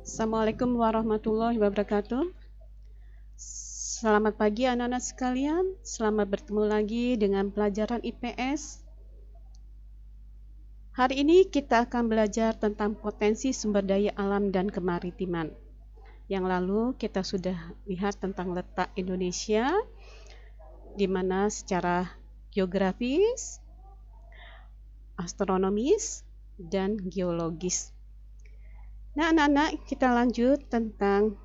Assalamualaikum warahmatullahi wabarakatuh. Selamat pagi anak-anak sekalian. Selamat bertemu lagi dengan pelajaran IPS. Hari ini kita akan belajar tentang potensi sumber daya alam dan kemaritiman. Yang lalu kita sudah lihat tentang letak Indonesia, di mana secara geografis, astronomis, dan geologis. Nah, anak-anak, kita lanjut tentang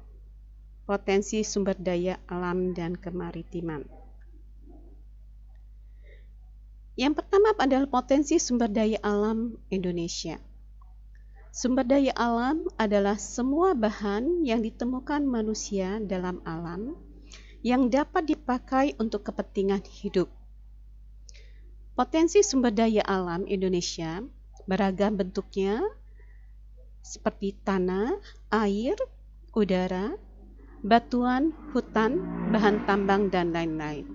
potensi sumber daya alam dan kemaritiman. Yang pertama adalah potensi sumber daya alam Indonesia. Sumber daya alam adalah semua bahan yang ditemukan manusia dalam alam yang dapat dipakai untuk kepentingan hidup. Potensi sumber daya alam Indonesia beragam bentuknya, seperti tanah, air, udara, batuan, hutan, bahan tambang, dan lain-lain.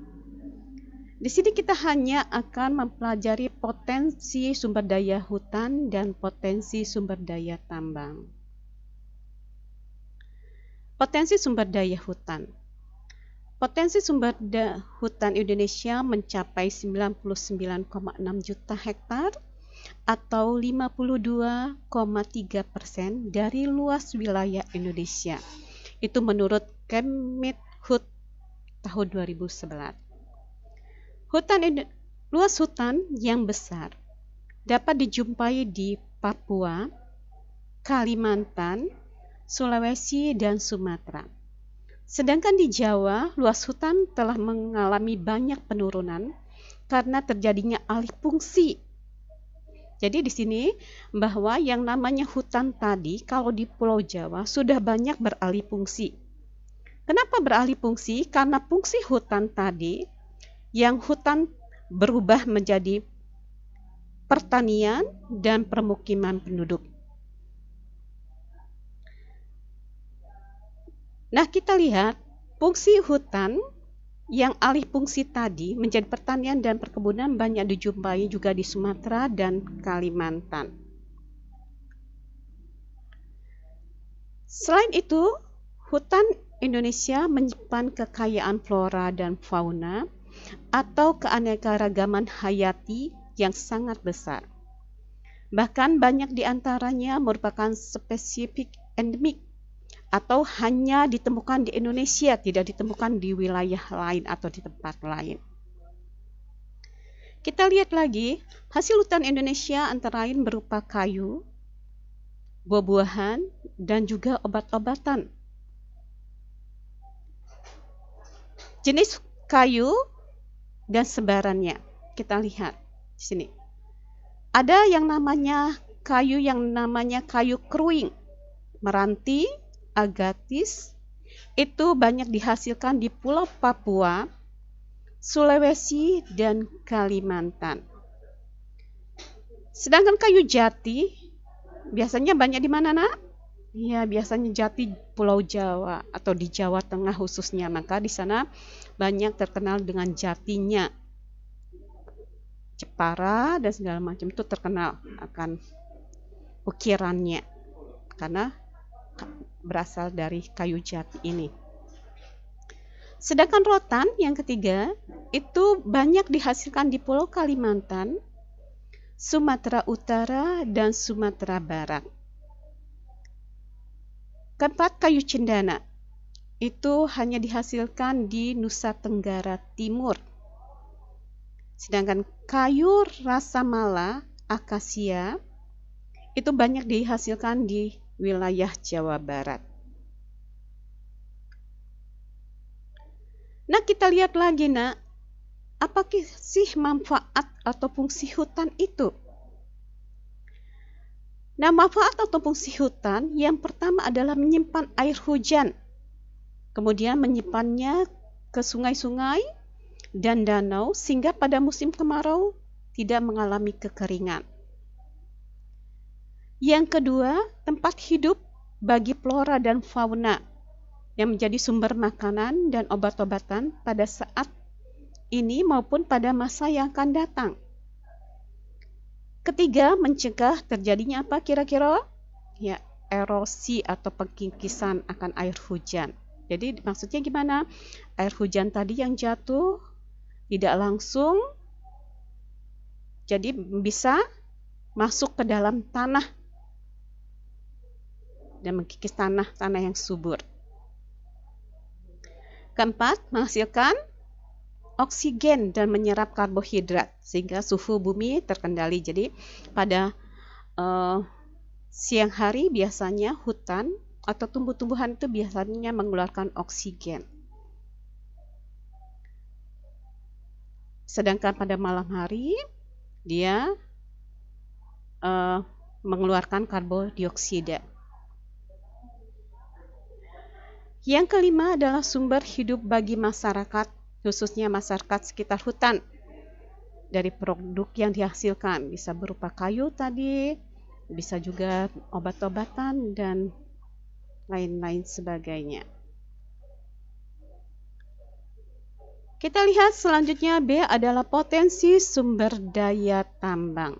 Di sini kita hanya akan mempelajari potensi sumber daya hutan dan potensi sumber daya tambang. Potensi sumber daya hutan. Potensi sumber daya hutan Indonesia mencapai 99,6 juta hektar atau 52,3% dari luas wilayah Indonesia. Itu menurut Kemdikbud tahun 2011. Luas hutan yang besar dapat dijumpai di Papua, Kalimantan, Sulawesi, dan Sumatera. Sedangkan di Jawa, luas hutan telah mengalami banyak penurunan karena terjadinya alih fungsi. Jadi di sini bahwa yang namanya hutan tadi kalau di Pulau Jawa sudah banyak beralih fungsi. Kenapa beralih fungsi? Karena fungsi hutan tadi, yang hutan berubah menjadi pertanian dan permukiman penduduk. Nah, kita lihat fungsi hutan yang alih fungsi tadi menjadi pertanian dan perkebunan banyak dijumpai juga di Sumatera dan Kalimantan. Selain itu, hutan Indonesia menyimpan kekayaan flora dan fauna atau keanekaragaman hayati yang sangat besar. Bahkan banyak di antaranya merupakan spesifik endemik atau hanya ditemukan di Indonesia, tidak ditemukan di wilayah lain atau di tempat lain. Kita lihat lagi, hasil hutan Indonesia antara lain berupa kayu, buah-buahan, dan juga obat-obatan. Jenis kayu dan sebarannya, kita lihat di sini. Ada yang namanya kayu kruing, meranti, agatis, itu banyak dihasilkan di Pulau Papua, Sulawesi, dan Kalimantan. Sedangkan kayu jati biasanya banyak di mana, Nak? Ya, biasanya jati Pulau Jawa atau di Jawa Tengah khususnya, maka di sana banyak terkenal dengan jatinya. Jepara dan segala macam itu terkenal akan ukirannya karena berasal dari kayu jati ini. Sedangkan rotan yang ketiga itu banyak dihasilkan di Pulau Kalimantan, Sumatera Utara, dan Sumatera Barat. Keempat, kayu cendana itu hanya dihasilkan di Nusa Tenggara Timur. Sedangkan kayu rasamala, akasia, itu banyak dihasilkan di wilayah Jawa Barat. Nah, kita lihat lagi, Nak, apa sih manfaat atau fungsi hutan itu? Nah, manfaat atau fungsi hutan yang pertama adalah menyimpan air hujan, kemudian menyimpannya ke sungai-sungai dan danau sehingga pada musim kemarau tidak mengalami kekeringan. Yang kedua, tempat hidup bagi flora dan fauna yang menjadi sumber makanan dan obat-obatan pada saat ini maupun pada masa yang akan datang. Ketiga, mencegah terjadinya apa kira-kira? ya erosi atau pengkikisan akan air hujan. Jadi maksudnya gimana? Air hujan tadi yang jatuh tidak langsung jadi bisa masuk ke dalam tanah dan mengkikis tanah yang subur. Keempat, menghasilkan oksigen dan menyerap karbohidrat sehingga suhu bumi terkendali. Jadi pada siang hari biasanya hutan atau tumbuh-tumbuhan itu biasanya mengeluarkan oksigen. Sedangkan pada malam hari dia mengeluarkan karbodioksida. Yang kelima adalah sumber hidup bagi masyarakat, khususnya masyarakat sekitar hutan. Dari produk yang dihasilkan, bisa berupa kayu tadi, bisa juga obat-obatan dan lain-lain sebagainya. Kita lihat selanjutnya B adalah potensi sumber daya tambang.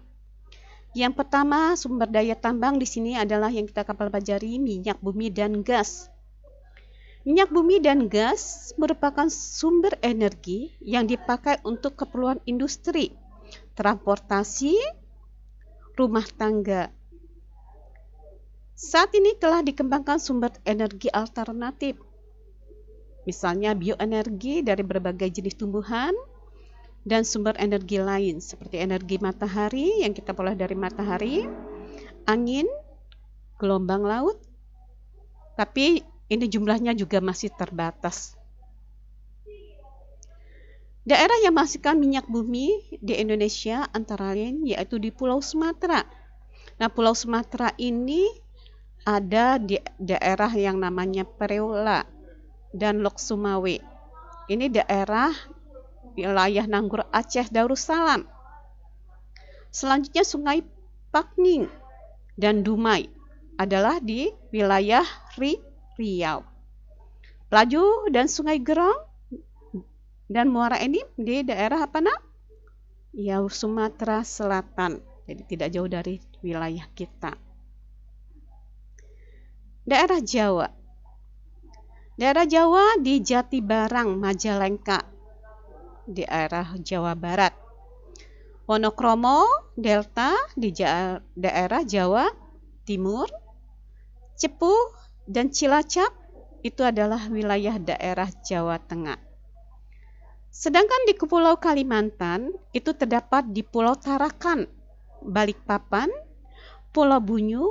Yang pertama, sumber daya tambang di sini adalah yang kita pelajari minyak bumi dan gas. Minyak bumi dan gas merupakan sumber energi yang dipakai untuk keperluan industri, transportasi, rumah tangga. Saat ini telah dikembangkan sumber energi alternatif, misalnya bioenergi dari berbagai jenis tumbuhan dan sumber energi lain seperti energi matahari yang kita peroleh dari matahari, angin, gelombang laut, tapi ini jumlahnya juga masih terbatas. Daerah yang menghasilkan minyak bumi di Indonesia antara lain yaitu di Pulau Sumatera. Nah, Pulau Sumatera ini ada di daerah yang namanya Preula dan Lok Sumawe. Ini daerah wilayah Nanggur Aceh Darussalam. Selanjutnya Sungai Pakning dan Dumai adalah di wilayah Riau. Pelaju dan Sungai Gerong dan Muara ini di daerah apa nak? Ya, Sumatera Selatan. Jadi tidak jauh dari wilayah kita. Daerah Jawa. Daerah Jawa di Jatibarang, Majalengka, di daerah Jawa Barat. Wonokromo, Delta di daerah Jawa Timur. Cepu dan Cilacap itu adalah wilayah daerah Jawa Tengah. Sedangkan di Pulau Kalimantan itu terdapat di Pulau Tarakan, Balikpapan, Pulau Bunyu,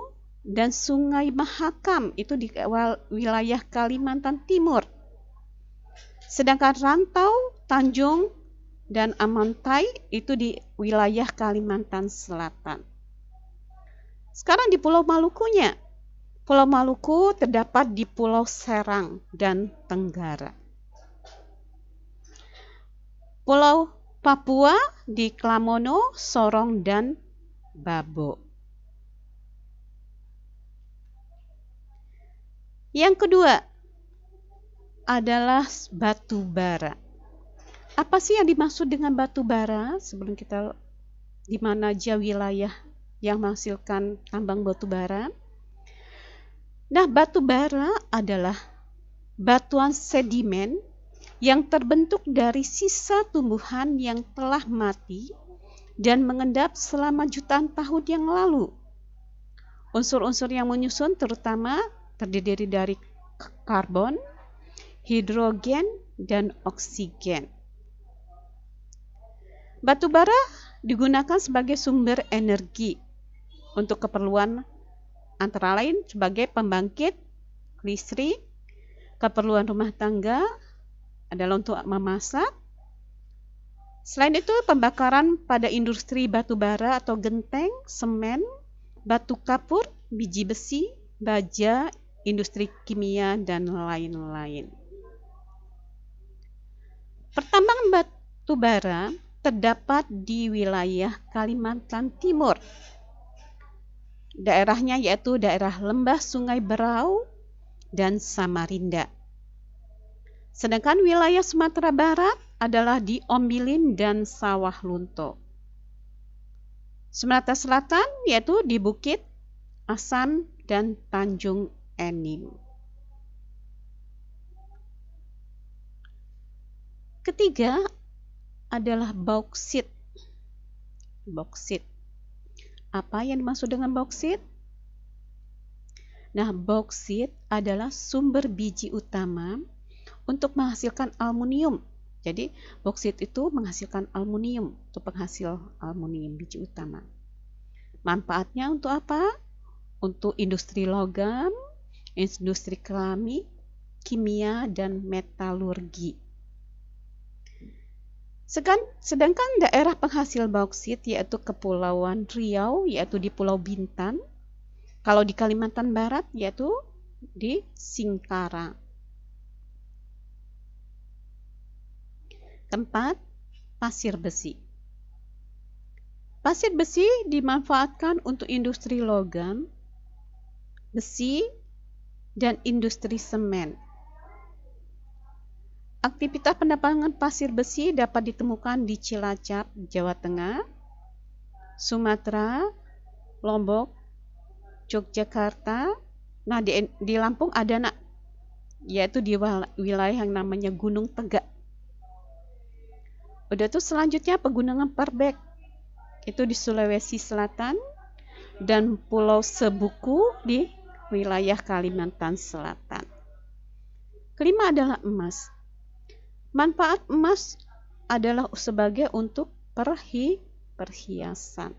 dan Sungai Mahakam itu di wilayah Kalimantan Timur. Sedangkan Rantau, Tanjung, dan Amantai itu di wilayah Kalimantan Selatan. Sekarang di Pulau Malukunya. Pulau Maluku terdapat di Pulau Serang dan Tenggara. Pulau Papua di Klamono, Sorong, dan Babo. Yang kedua adalah batu bara. Apa sih yang dimaksud dengan batu bara? Sebelum kita di mana aja wilayah yang menghasilkan tambang batu bara. Nah, batu bara adalah batuan sedimen yang terbentuk dari sisa tumbuhan yang telah mati dan mengendap selama jutaan tahun yang lalu. Unsur-unsur yang menyusun terutama terdiri dari karbon, hidrogen, dan oksigen. Batu bara digunakan sebagai sumber energi untuk keperluan antara lain sebagai pembangkit listrik, keperluan rumah tangga adalah untuk memasak. Selain itu, pembakaran pada industri batu bara atau genteng, semen, batu kapur, biji besi, baja, industri kimia, dan lain-lain. Pertambangan batu bara terdapat di wilayah Kalimantan Timur. Daerahnya yaitu daerah lembah Sungai Berau dan Samarinda. Sedangkan wilayah Sumatera Barat adalah di Ombilin dan Sawah Lunto. Sumatera Selatan yaitu di Bukit Asam dan Tanjung Enim. Ketiga adalah bauksit. Bauksit. Apa yang dimaksud dengan bauksit? Nah, bauksit adalah sumber biji utama untuk menghasilkan aluminium. Jadi, bauksit itu menghasilkan aluminium, untuk penghasil aluminium biji utama. Manfaatnya untuk apa? Untuk industri logam, industri keramik, kimia, dan metalurgi. Sedangkan daerah penghasil bauksit yaitu Kepulauan Riau, yaitu di Pulau Bintan. Kalau di Kalimantan Barat yaitu di Singkara. Keempat, pasir besi. Pasir besi dimanfaatkan untuk industri logam, besi, dan industri semen. Aktivitas penambangan pasir besi dapat ditemukan di Cilacap, Jawa Tengah, Sumatera, Lombok, Yogyakarta. Nah, di Lampung ada yaitu di wilayah yang namanya Gunung Tegak. Udah tuh selanjutnya Pegunungan Perbek, itu di Sulawesi Selatan, dan Pulau Sebuku di wilayah Kalimantan Selatan. Kelima adalah emas. Manfaat emas adalah sebagai untuk perhiasan.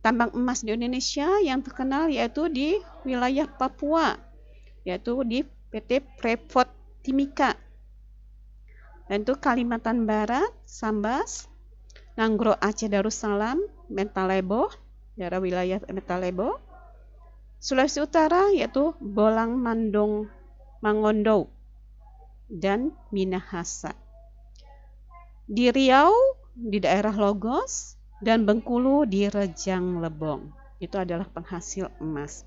Tambang emas di Indonesia yang terkenal yaitu di wilayah Papua, yaitu di PT Freeport Timika. Dan itu Kalimantan Barat, Sambas, Nanggro Aceh Darussalam, Mentalebo, daerah wilayah Mentalebo. Sulawesi Utara yaitu Bolang Mandong Mangondo dan Minahasa. Di Riau di daerah Logos dan Bengkulu di Rejang Lebong. Itu adalah penghasil emas.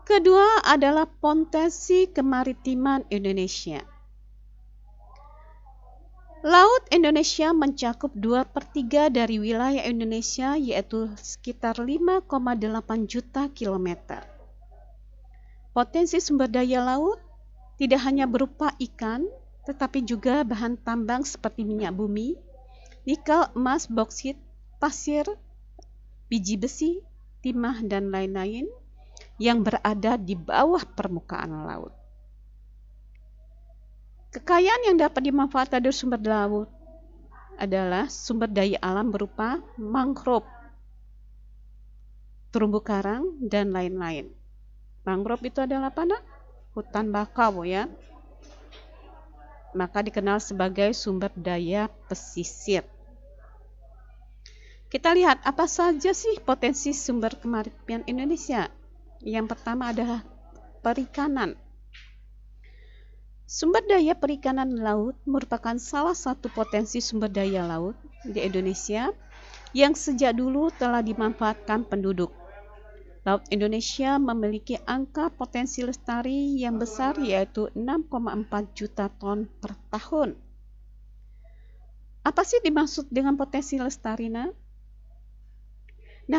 Kedua adalah potensi kemaritiman Indonesia. Laut Indonesia mencakup 2/3 dari wilayah Indonesia, yaitu sekitar 5,8 juta kilometer. Potensi sumber daya laut tidak hanya berupa ikan, tetapi juga bahan tambang seperti minyak bumi, nikel, emas, bauksit, pasir, biji besi, timah, dan lain-lain yang berada di bawah permukaan laut. Kekayaan yang dapat dimanfaatkan dari sumber laut adalah sumber daya alam berupa mangrove, terumbu karang, dan lain-lain. Mangrove itu adalah apa? Hutan bakau ya. Maka dikenal sebagai sumber daya pesisir. Kita lihat apa saja sih potensi sumber kemaritiman Indonesia. Yang pertama adalah perikanan. Sumber daya perikanan laut merupakan salah satu potensi sumber daya laut di Indonesia yang sejak dulu telah dimanfaatkan penduduk. Laut Indonesia memiliki angka potensi lestari yang besar yaitu 6,4 juta ton per tahun. Apa sih dimaksud dengan potensi lestari? Nah,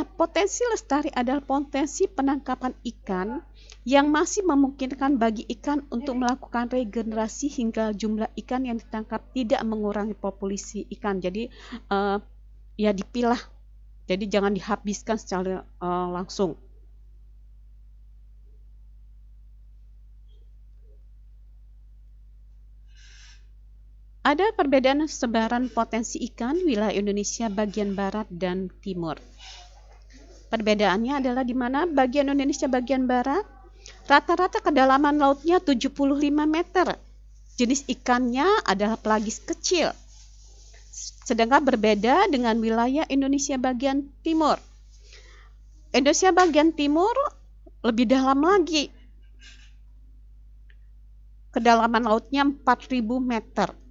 potensi lestari adalah potensi penangkapan ikan yang masih memungkinkan bagi ikan untuk melakukan regenerasi hingga jumlah ikan yang ditangkap tidak mengurangi populasi ikan. Jadi ya dipilah. Jadi jangan dihabiskan secara langsung. Ada perbedaan sebaran potensi ikan wilayah Indonesia bagian barat dan timur. Perbedaannya adalah di mana bagian Indonesia bagian barat, rata-rata kedalaman lautnya 75 meter. Jenis ikannya adalah pelagis kecil. Sedangkan berbeda dengan wilayah Indonesia bagian timur. Indonesia bagian timur lebih dalam lagi. Kedalaman lautnya 4.000 meter.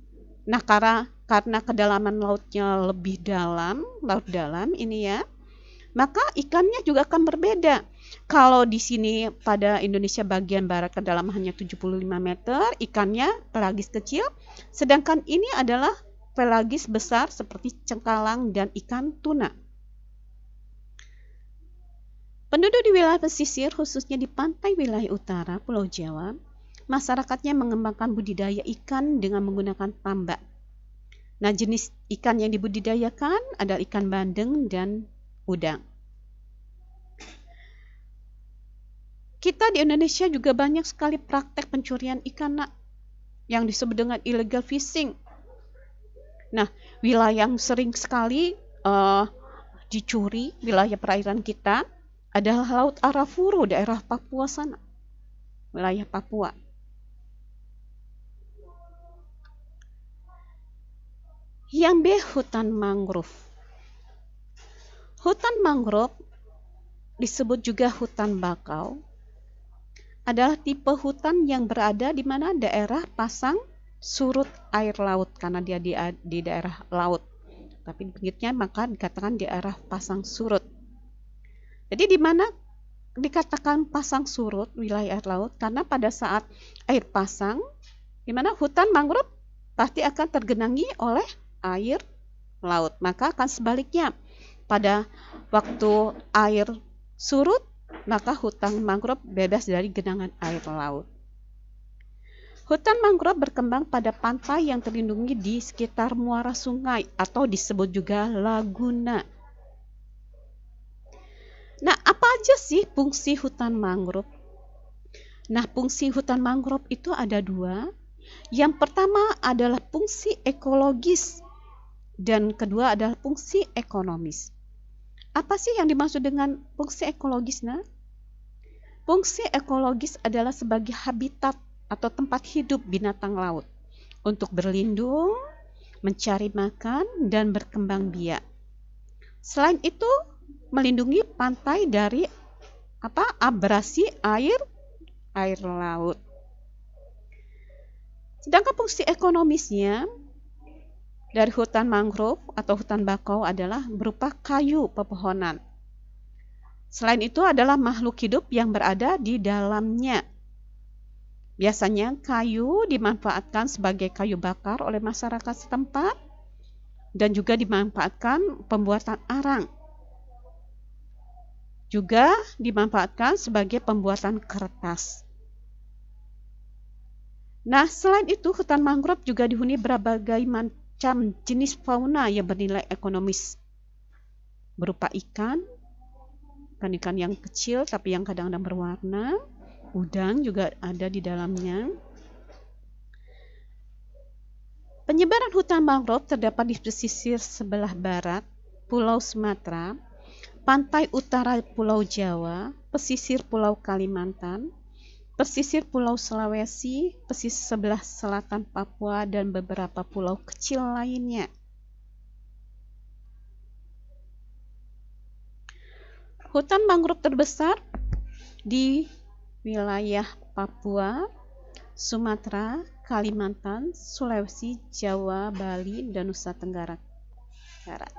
Nah, karena kedalaman lautnya lebih dalam, laut dalam ini ya, maka ikannya juga akan berbeda. Kalau di sini pada Indonesia bagian barat kedalaman hanya 75 meter, ikannya pelagis kecil, sedangkan ini adalah pelagis besar seperti cengkalang dan ikan tuna. Penduduk di wilayah pesisir, khususnya di pantai wilayah utara Pulau Jawa, masyarakatnya mengembangkan budidaya ikan dengan menggunakan tambak. Nah, jenis ikan yang dibudidayakan adalah ikan bandeng dan udang. Kita di Indonesia juga banyak sekali praktek pencurian ikan yang disebut dengan illegal fishing. Nah, wilayah yang sering sekali dicuri wilayah perairan kita adalah Laut Arafuru, daerah Papua sana, wilayah Papua. Yang B, hutan mangrove. Hutan mangrove disebut juga hutan bakau, adalah tipe hutan yang berada di mana daerah pasang surut air laut, karena dia di daerah laut. Tapi bentuknya maka dikatakan daerah pasang surut. Jadi di mana dikatakan pasang surut wilayah air laut? Karena pada saat air pasang, di mana hutan mangrove pasti akan tergenangi oleh air laut. Maka akan sebaliknya, pada waktu air surut, maka hutan mangrove bebas dari genangan air laut. Hutan mangrove berkembang pada pantai yang terlindungi di sekitar muara sungai atau disebut juga laguna. Nah, apa aja sih fungsi hutan mangrove? Nah, fungsi hutan mangrove itu ada dua. Yang pertama adalah fungsi ekologis dan kedua adalah fungsi ekonomis. Apa sih yang dimaksud dengan fungsi ekologis? Nah, fungsi ekologis adalah sebagai habitat atau tempat hidup binatang laut untuk berlindung, mencari makan, dan berkembang biak. Selain itu, melindungi pantai dari abrasi air laut. Sedangkan fungsi ekonomisnya dari hutan mangrove atau hutan bakau adalah berupa kayu pepohonan. Selain itu adalah makhluk hidup yang berada di dalamnya. Biasanya kayu dimanfaatkan sebagai kayu bakar oleh masyarakat setempat dan juga dimanfaatkan pembuatan arang. Juga dimanfaatkan sebagai pembuatan kertas. Nah, selain itu hutan mangrove juga dihuni berbagai macam jenis fauna yang bernilai ekonomis. Berupa ikan yang kecil tapi yang kadang-kadang berwarna, udang juga ada di dalamnya. Penyebaran hutan mangrove terdapat di pesisir sebelah barat Pulau Sumatera, pantai utara Pulau Jawa, pesisir Pulau Kalimantan, pesisir Pulau Sulawesi, pesisir sebelah selatan Papua, dan beberapa pulau kecil lainnya. Hutan mangrove terbesar di wilayah Papua, Sumatera, Kalimantan, Sulawesi, Jawa, Bali, dan Nusa Tenggara Barat.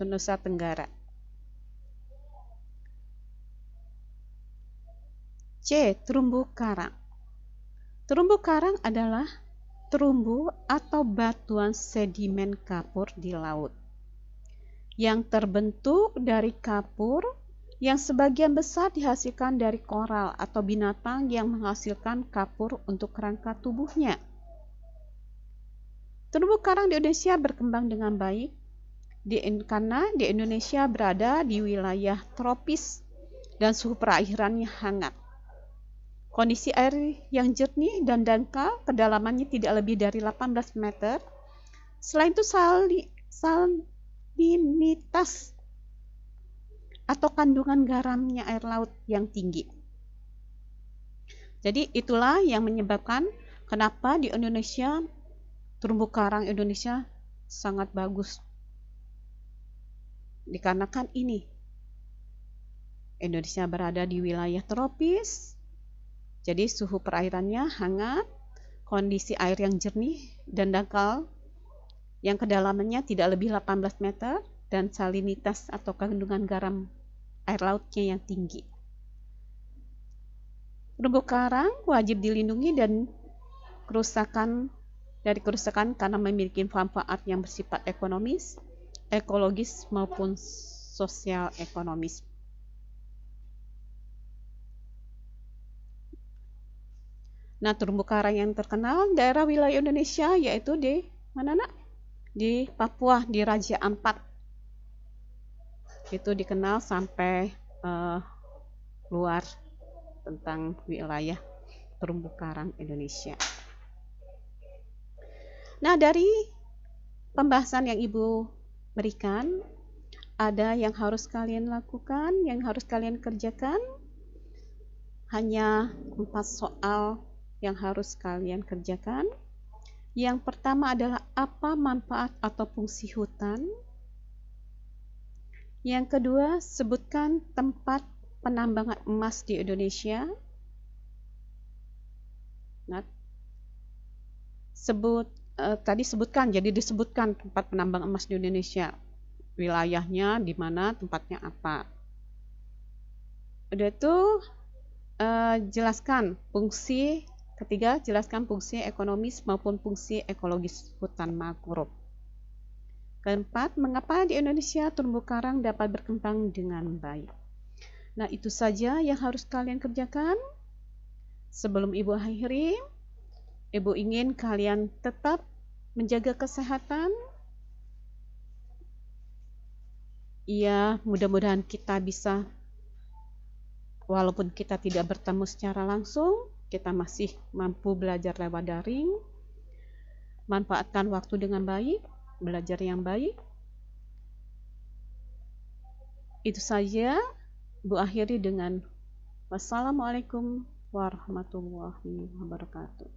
Nusa Tenggara. C. Terumbu karang. Terumbu karang adalah terumbu atau batuan sedimen kapur di laut yang terbentuk dari kapur yang sebagian besar dihasilkan dari koral atau binatang yang menghasilkan kapur untuk kerangka tubuhnya. Terumbu karang di Indonesia berkembang dengan baik karena di Indonesia berada di wilayah tropis dan suhu perairannya hangat. Kondisi air yang jernih dan dangkal, kedalamannya tidak lebih dari 18 meter. Selain itu salinitas atau kandungan garamnya air laut yang tinggi. Jadi itulah yang menyebabkan kenapa di Indonesia terumbu karang Indonesia sangat bagus. Dikarenakan ini Indonesia berada di wilayah tropis, jadi suhu perairannya hangat, kondisi air yang jernih dan dangkal yang kedalamannya tidak lebih 18 meter dan salinitas atau kandungan garam air lautnya yang tinggi. Terumbu karang wajib dilindungi dan kerusakan karena memiliki manfaat yang bersifat ekonomis, ekologis maupun sosial ekonomis. Nah, terumbu karang yang terkenal daerah wilayah Indonesia yaitu di mana, Nak? Di Papua, di Raja Ampat. Itu dikenal sampai luar tentang wilayah terumbu karang Indonesia. Nah, dari pembahasan yang Ibu berikan, ada yang harus kalian lakukan, yang harus kalian kerjakan. Hanya 4 soal yang harus kalian kerjakan. Yang pertama adalah apa manfaat atau fungsi hutan. Yang kedua, sebutkan tempat penambangan emas di Indonesia. Nah, tadi sebutkan, jadi disebutkan tempat penambang emas di Indonesia. Wilayahnya di mana, tempatnya apa. Udah itu jelaskan fungsi. Ketiga, jelaskan fungsi ekonomis maupun fungsi ekologis hutan mangrove. Keempat, mengapa di Indonesia terumbu karang dapat berkembang dengan baik. Nah, itu saja yang harus kalian kerjakan. Sebelum Ibu akhiri, Ibu ingin kalian tetap menjaga kesehatan. Ya, mudah-mudahan kita bisa, walaupun kita tidak bertemu secara langsung, kita masih mampu belajar lewat daring. Manfaatkan waktu dengan baik, belajar yang baik. Itu saja. Bu akhiri dengan wassalamualaikum warahmatullahi wabarakatuh.